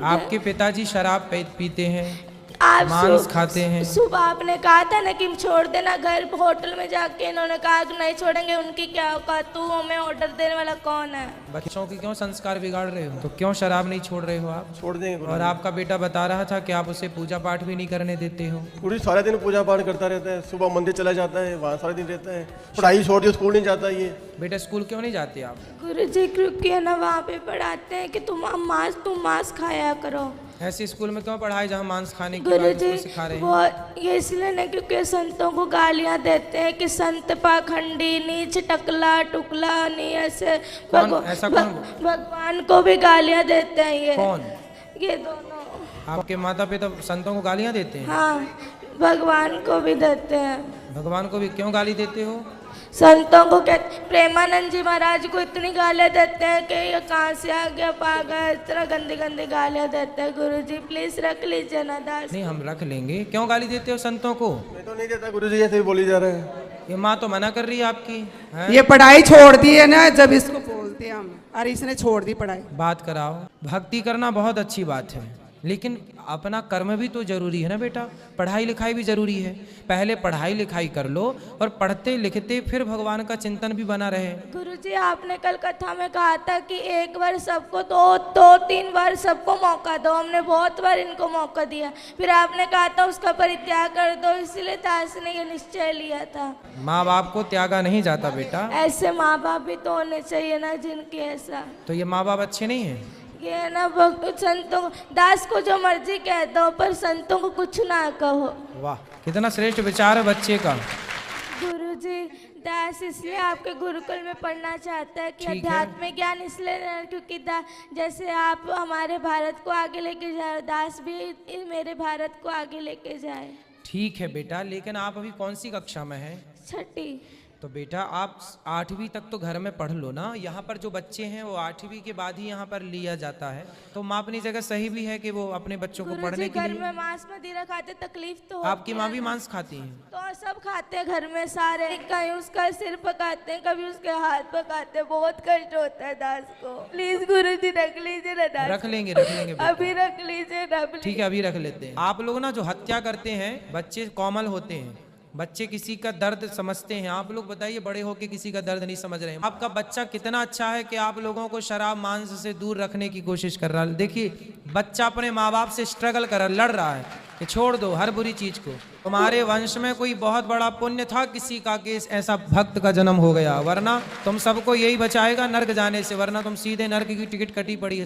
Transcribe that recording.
आपके पिताजी शराब पीते हैं, आप मांस खाते हैं। सुबह आपने कहा था ना कि छोड़ देना घर, होटल में जाके इन्होंने कहा कि नहीं छोड़ेंगे, उनकी क्या औकात, तू हमें ऑर्डर देने वाला कौन है? बच्चों के क्यों संस्कार बिगाड़ रहे हो? तो क्यों शराब नहीं छोड़ रहे हो आप? छोड़ देंगे। और आपका बेटा बता रहा था कि आप उसे पूजा पाठ भी नहीं करने देते हो। पूरी सारा दिन पूजा पाठ करता रहता है, सुबह मंदिर चला जाता है, वहाँ सारा दिन रहता है, पढ़ाई छोड़ के स्कूल नहीं जाता ये। बेटा स्कूल क्यों नहीं जाते आप? गुरुजी क्योंकि ना वहाँ पे पढ़ाते हैं कि तुम मांस खाया करो। ऐसे स्कूल में क्यों पढ़ाए जहाँ मांस खाने की बात गुरुजी सिखा रहे हैं? वो ये इसलिए नहीं क्योंकि संतों को गालियाँ देते हैं कि संत पाखंडी, नीच, टकला टुकला, नहीं ऐसे। ऐसा कौन? भगवान को भी गालियाँ देते हैं ये। कौन? ये दोनों। आपके माता पिता संतों को गालियाँ देते हैं? हाँ, भगवान को भी देते हैं। भगवान को भी क्यों गाली देते हो? संतों को कहते, प्रेमानंद जी महाराज को इतनी गालियाँ देते हैं कि ये कहाँ से आ गया पागल, इस तरह गंदी गंदी गालियाँ देते हैं। गुरुजी प्लीज रख लीजिए ना दास। नहीं, हम रख लेंगे। क्यों गाली देते हो संतों को? मैं तो नहीं देता गुरुजी, ऐसे ही बोली जा रहा है। ये माँ तो मना कर रही है आपकी है? ये पढ़ाई छोड़ दी है ना, जब इसको बोलते हैं हम, अरे इसने छोड़ दी पढ़ाई। बात कराओ। भक्ति करना बहुत अच्छी बात है, लेकिन अपना कर्म भी तो जरूरी है ना बेटा। पढ़ाई लिखाई भी जरूरी है। पहले पढ़ाई लिखाई कर लो और पढ़ते लिखते फिर भगवान का चिंतन भी बना रहे। गुरुजी आपने कल कथा में कहा था कि एक बार सबको दो तीन बार सबको मौका दो। हमने बहुत बार इनको मौका दिया, फिर आपने कहा था उसका परित्याग कर दो, इसलिए दास ने ये निश्चय लिया था। माँ बाप को त्यागा नहीं जाता बेटा। ऐसे माँ बाप भी तो होने चाहिए ना जिनके ऐसा। तो ये माँ बाप अच्छे नहीं हैं? ये ना संतों दास को जो मर्जी कह दो, पर संतों को कुछ ना कहो। वाह, कितना श्रेष्ठ विचार है बच्चे का। गुरुजी दास इसलिए आपके गुरुकुल में पढ़ना चाहता है कि आध्यात्मिक ज्ञान इसलिए क्योंकि जैसे आप हमारे भारत को आगे लेके जाए, दास भी मेरे भारत को आगे लेके जाए। ठीक है बेटा, लेकिन आप अभी कौन सी कक्षा में हैं? 6ठी। तो बेटा आप 8वीं तक तो घर में पढ़ लो ना। यहाँ पर जो बच्चे हैं वो 8वीं के बाद ही यहाँ पर लिया जाता है। तो माँ अपनी जगह सही भी है कि वो अपने बच्चों को पढ़ने के लिए। घर में मांस मदिरा खाते तकलीफ तो आपकी माँ भी मांस खाती है? तो सब खाते हैं घर में सारे। कहीं उसका सिर पकाते हैं, कभी उसके हाथ पकाते हैं, बहुत कष्ट होता है दास को। प्लीज गुरुजी रख लीजिए ना दास। रख लेंगे बेटा। अभी रख लीजिए ना। ठीक है, अभी रख लेते हैं। आप लोग ना जो हत्या करते हैं, बच्चे कोमल होते हैं, बच्चे किसी का दर्द समझते हैं। आप लोग बताइए, बड़े होके किसी का दर्द नहीं समझ रहे हैं। आपका बच्चा कितना अच्छा है कि आप लोगों को शराब मांस से दूर रखने की कोशिश कर रहा है। देखिए बच्चा अपने माँ बाप से स्ट्रगल कर रहा, लड़ रहा है कि छोड़ दो हर बुरी चीज को। तुम्हारे वंश में कोई बहुत बड़ा पुण्य था किसी का कि ऐसा भक्त का जन्म हो गया, वरना तुम सबको यही बचाएगा नर्क जाने से, वरना तुम सीधे नर्क की टिकट कटी पड़ी है।